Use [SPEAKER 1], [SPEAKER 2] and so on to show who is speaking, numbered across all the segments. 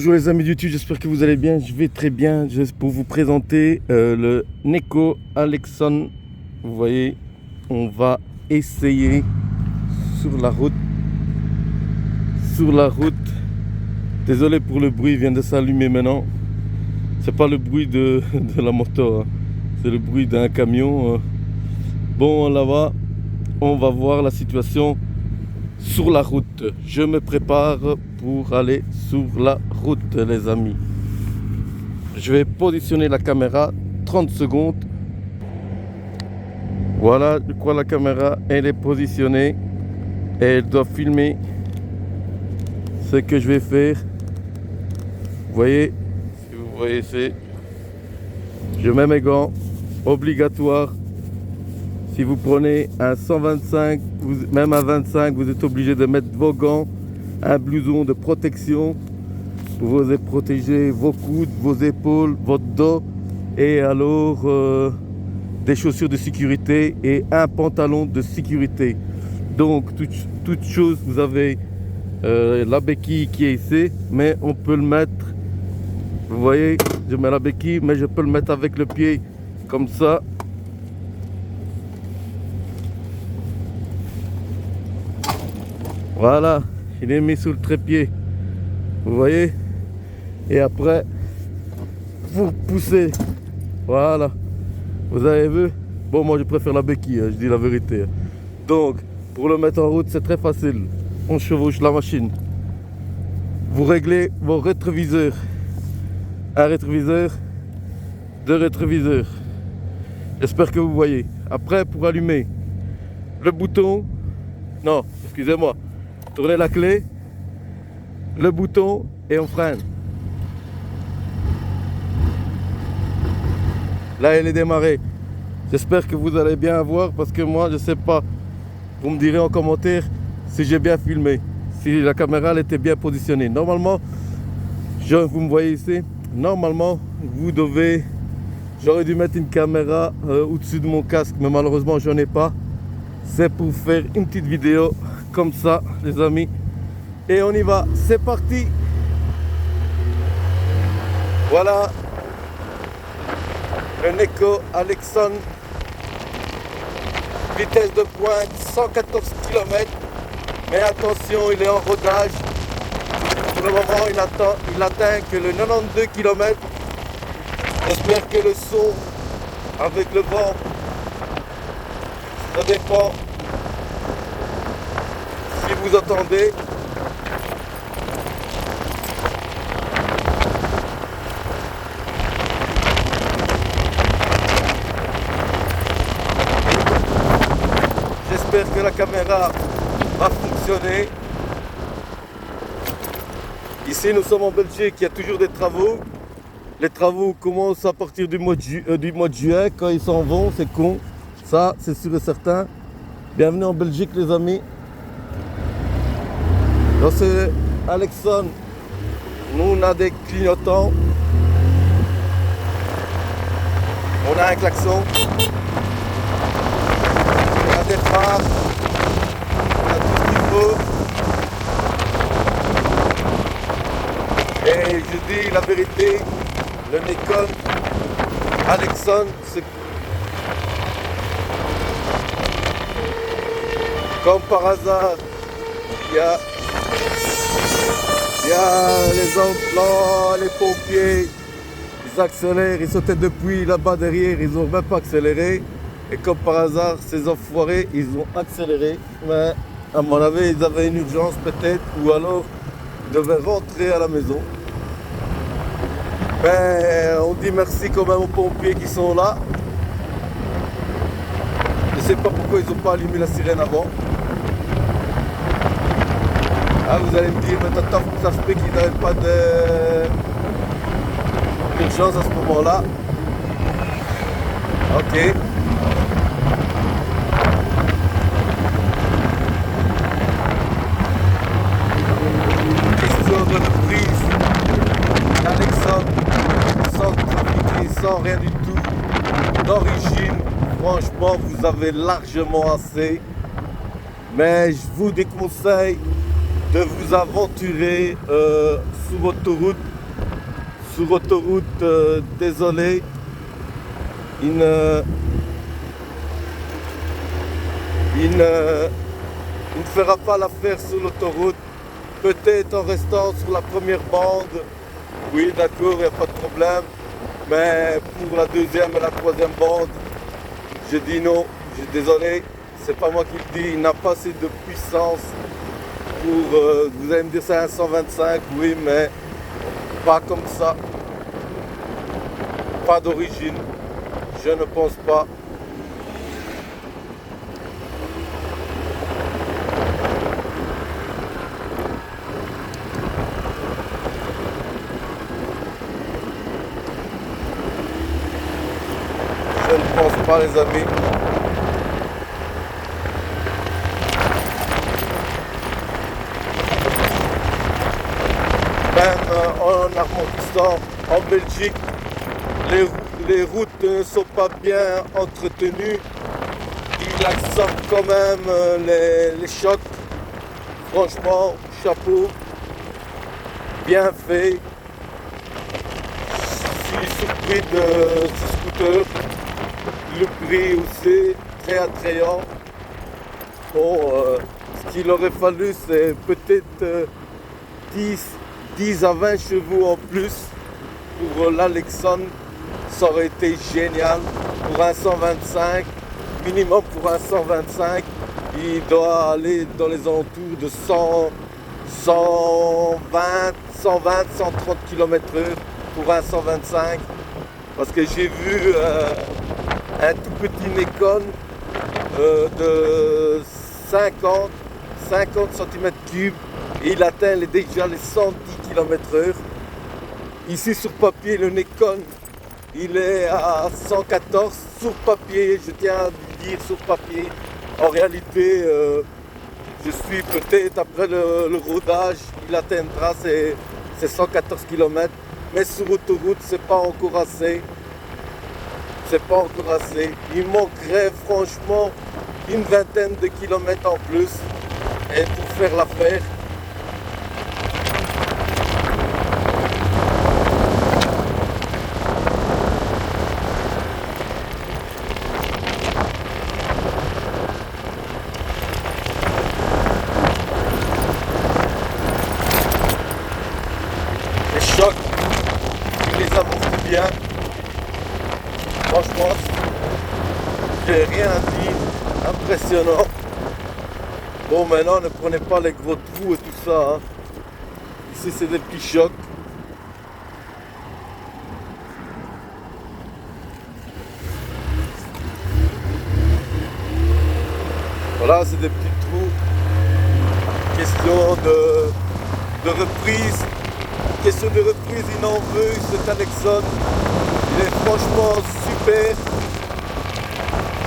[SPEAKER 1] Bonjour les amis de YouTube, j'espère que vous allez bien. Je vais très bien. Juste pour vous présenter le Neko Alexon. Vous voyez, on va essayer sur la route. Désolé pour le bruit, il vient de s'allumer maintenant. C'est pas le bruit de la moto, hein. C'est le bruit d'un camion. Bon, là-bas, on va voir la situation sur la route. Je me prépare pour aller sur la route, les amis. Je vais positionner la caméra 30 secondes. Voilà de quoi la caméra elle est positionnée et elle doit filmer ce que je vais faire. Vous voyez, si vous voyez, c'est je mets mes gants, obligatoire. Si vous prenez un 125, même un 25, vous êtes obligé de mettre vos gants, un blouson de protection pour vous protéger vos coudes, vos épaules, votre dos, et alors des chaussures de sécurité et un pantalon de sécurité. Donc toute chose, vous avez la béquille qui est ici, mais on peut le mettre, vous voyez, je mets la béquille, mais je peux le mettre avec le pied comme ça. Voilà, il est mis sous le trépied, vous voyez, et après vous poussez, voilà, vous avez vu. Bon, moi je préfère la béquille, je dis la vérité. Donc pour le mettre en route, c'est très facile. On chevauche la machine, vous réglez vos rétroviseurs, un rétroviseur, deux rétroviseurs, j'espère que vous voyez. Après, pour allumer le bouton, non, excusez-moi, tournez la clé, le bouton et on freine. Là, elle est démarrée. J'espère que vous allez bien voir parce que moi, je sais pas. Vous me direz en commentaire si j'ai bien filmé, si la caméra elle était bien positionnée. Normalement, vous me voyez ici. Normalement, vous devez. J'aurais dû mettre une caméra au-dessus de mon casque, mais malheureusement, j'en ai pas. C'est pour faire une petite vidéo comme ça, les amis. Et on y va, c'est parti. Voilà le Neko Alexon, vitesse de pointe 114 km, mais attention, il est en rodage. Pour le moment, il atteint que le 92 km. J'espère que le son avec le vent, ça dépend si vous entendez. J'espère que la caméra va fonctionner. Ici nous sommes en Belgique, il y a toujours des travaux. Les travaux commencent à partir du mois de juin. Quand ils s'en vont, c'est con. Ça, c'est sûr et certain. Bienvenue en Belgique, les amis. Dans ce Alexon, nous on a des clignotants. On a un klaxon. On a des phares. On a tout ce qu'il faut. Et je dis la vérité, le Neko Alexon, c'est comme par hasard, il y a les emplois, les pompiers, ils accélèrent, ils sautaient depuis là-bas derrière, ils n'ont même pas accéléré. Et comme par hasard, ces enfoirés, ils ont accéléré. Mais à mon avis, ils avaient une urgence peut-être, ou alors ils devaient rentrer à la maison. Ben, on dit merci quand même aux pompiers qui sont là. Je ne sais pas pourquoi ils n'ont pas allumé la sirène avant. Ah, vous allez me dire, mais attends, ça se fait qu'ils n'avaient pas d'urgence à ce moment-là. Ok. Question de prise d'Alexon, sans trafiquer, sans rien du tout. D'origine, franchement, vous avez largement assez. Mais je vous déconseille de vous aventurer sur l'autoroute sur autoroute, désolé, il ne fera pas l'affaire sur l'autoroute. Peut-être en restant sur la première bande, oui d'accord, il n'y a pas de problème. Mais pour la deuxième et la troisième bande, je dis non, je suis désolé, c'est pas moi qui le dis, il n'a pas assez de puissance pour, vous allez me dire c'est un 125, oui, mais pas comme ça, pas d'origine, je ne pense pas. Je ne pense pas, les amis. Même en arrondissant en Belgique, les routes ne sont pas bien entretenues. Il accepte quand même les chocs. Franchement, chapeau, bien fait. Je suis surpris de ce scooter. Le prix aussi, très attrayant. Bon, ce qu'il aurait fallu, c'est peut-être 10 à 20 chevaux en plus pour l'Alexon. Ça aurait été génial. Pour un 125, minimum pour un 125, il doit aller dans les alentours de 120, 130 km/h pour un 125. Parce que j'ai vu un tout petit Nikon de 50 cm3 et il atteint déjà les 110 km/h. Ici sur papier, le Nikon, il est à 114 sur papier, je tiens à le dire sur papier. En réalité, je suis peut-être après le rodage, il atteindra ses 114 km, mais sur autoroute, c'est pas encore assez. C'est pas encore assez. Il manquerait franchement une vingtaine de kilomètres en plus et pour faire l'affaire. Les chocs, il les amortit bien. Franchement, j'ai rien dit, impressionnant. Bon, maintenant, ne prenez pas les gros trous et tout ça. Hein. Ici, c'est des petits chocs. Voilà, c'est des petits trous. Question de reprise. Question de reprise, il en veut, cet Alexon. Il est franchement super.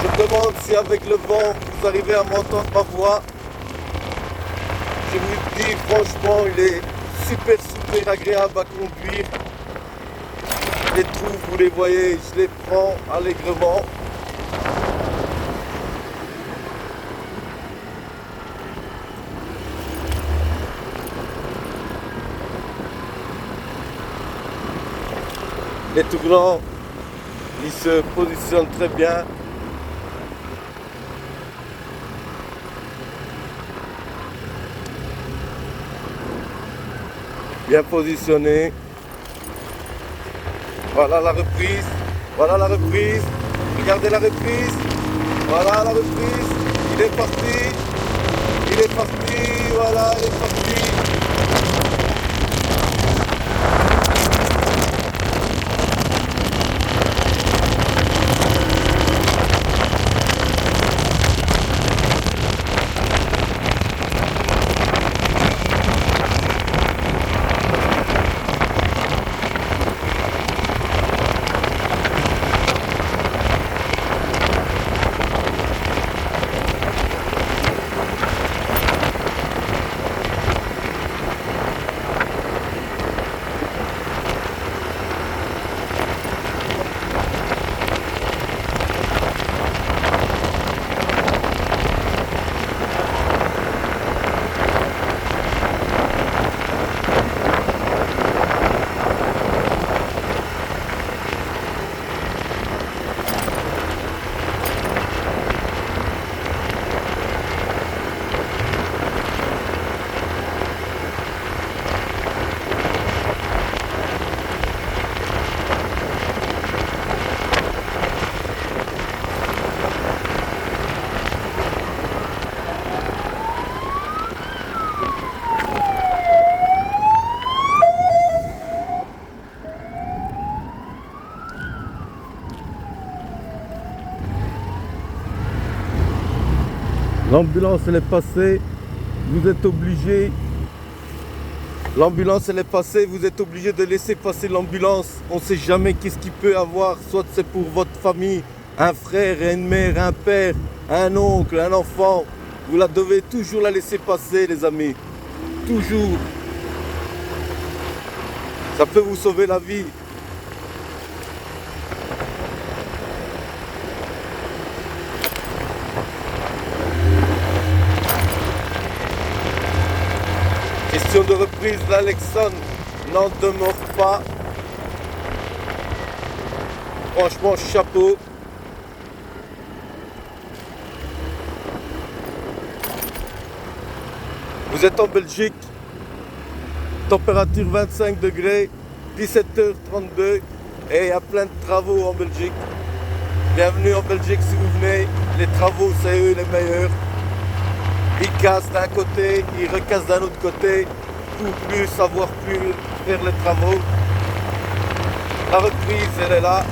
[SPEAKER 1] Je me demande si avec le vent, vous arrivez à m'entendre ma voix. Je vous dis, franchement, il est super agréable à conduire. Les trous, vous les voyez, je les prends allègrement. Les tournants, ils se positionnent très bien. Bien positionné. Voilà la reprise. Voilà la reprise. Regardez la reprise. Voilà la reprise. Il est parti. Il est parti. Voilà, il est parti. L'ambulance elle est passée, vous êtes obligé. L'ambulance elle est passée, vous êtes obligé de laisser passer l'ambulance. On ne sait jamais qu'est-ce qu'il peut avoir, soit c'est pour votre famille, un frère, une mère, un père, un oncle, un enfant. Vous la devez toujours la laisser passer les amis. Toujours. Ça peut vous sauver la vie. Question de reprise, l'Alexandre n'en demeure pas. Franchement, chapeau. Vous êtes en Belgique, température 25 degrés, 17h32 et il y a plein de travaux en Belgique. Bienvenue en Belgique si vous venez, les travaux c'est eux les meilleurs. Ils cassent d'un côté, ils recassent d'un autre côté pour plus savoir plus faire les travaux. La reprise elle est là.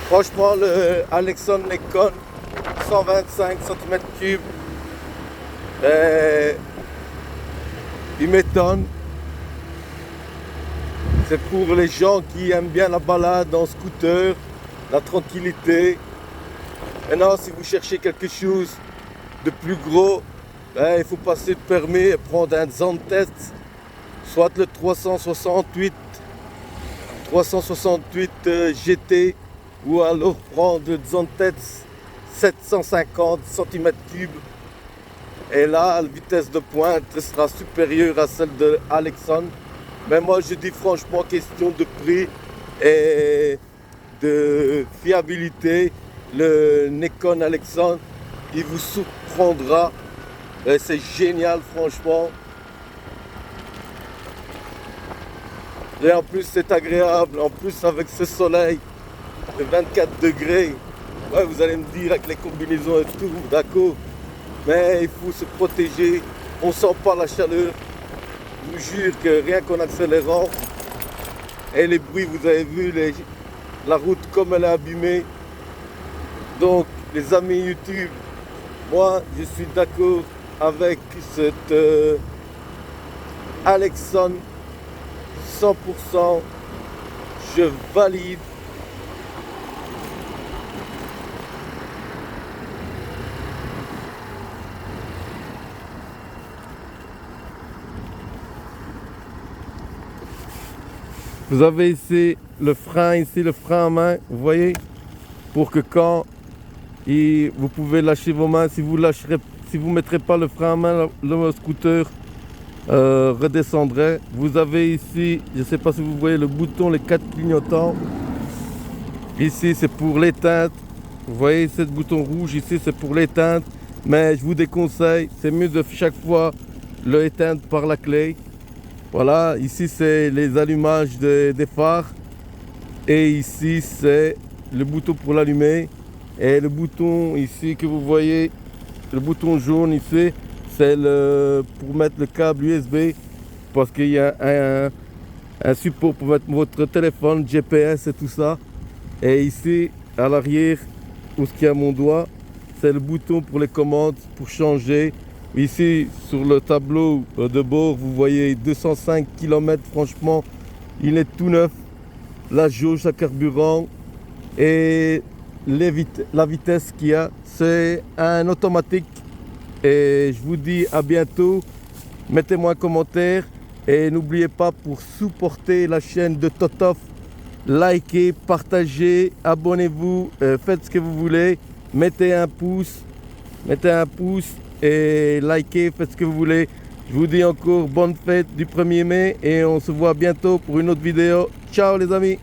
[SPEAKER 1] Franchement, le Alexon Nikon 125 cm3, il m'étonne. C'est pour les gens qui aiment bien la balade en scooter, la tranquillité. Maintenant, si vous cherchez quelque chose de plus gros, il faut passer le permis et prendre un Zantet, soit le 368 GT, ou alors prendre le Zantet 750 cm3. Et là, la vitesse de pointe sera supérieure à celle de Alexon. Mais moi, je dis franchement, question de prix et de fiabilité, le Nikon Alexon, il vous surprendra. C'est génial, franchement. Et en plus, c'est agréable. En plus, avec ce soleil de 24 degrés, ouais, vous allez me dire avec les combinaisons et tout, d'accord. Mais il faut se protéger. On ne sent pas la chaleur. Je vous jure que rien qu'en accélérant, et les bruits, vous avez vu la route comme elle est abîmée. Donc, les amis YouTube, moi, je suis d'accord avec cette Alexon 100%. Je valide. Vous avez ici le frein, à main, vous voyez, pour que quand vous pouvez lâcher vos mains, si vous mettrez pas le frein à main, le scooter redescendrait. Vous avez ici, je ne sais pas si vous voyez le bouton, les 4 clignotants. Ici c'est pour l'éteinte. Vous voyez ce bouton rouge ici, c'est pour l'éteinte. Mais je vous déconseille, c'est mieux de chaque fois le éteindre par la clé. Voilà, ici c'est les allumages des phares. Et ici c'est le bouton pour l'allumer. Et le bouton ici que vous voyez, le bouton jaune ici, c'est pour mettre le câble USB. Parce qu'il y a un support pour mettre votre téléphone, GPS et tout ça. Et ici, à l'arrière, où il y a mon doigt, c'est le bouton pour les commandes, pour changer. Ici, sur le tableau de bord, vous voyez 205 km, franchement, il est tout neuf. La jauge à carburant et la vitesse qu'il y a, c'est un automatique. Et je vous dis à bientôt. Mettez-moi un commentaire et n'oubliez pas, pour supporter la chaîne de Totov, likez, partagez, abonnez-vous, faites ce que vous voulez, mettez un pouce et likez, faites ce que vous voulez. Je vous dis encore bonne fête du 1er mai et on se voit bientôt pour une autre vidéo. Ciao les amis.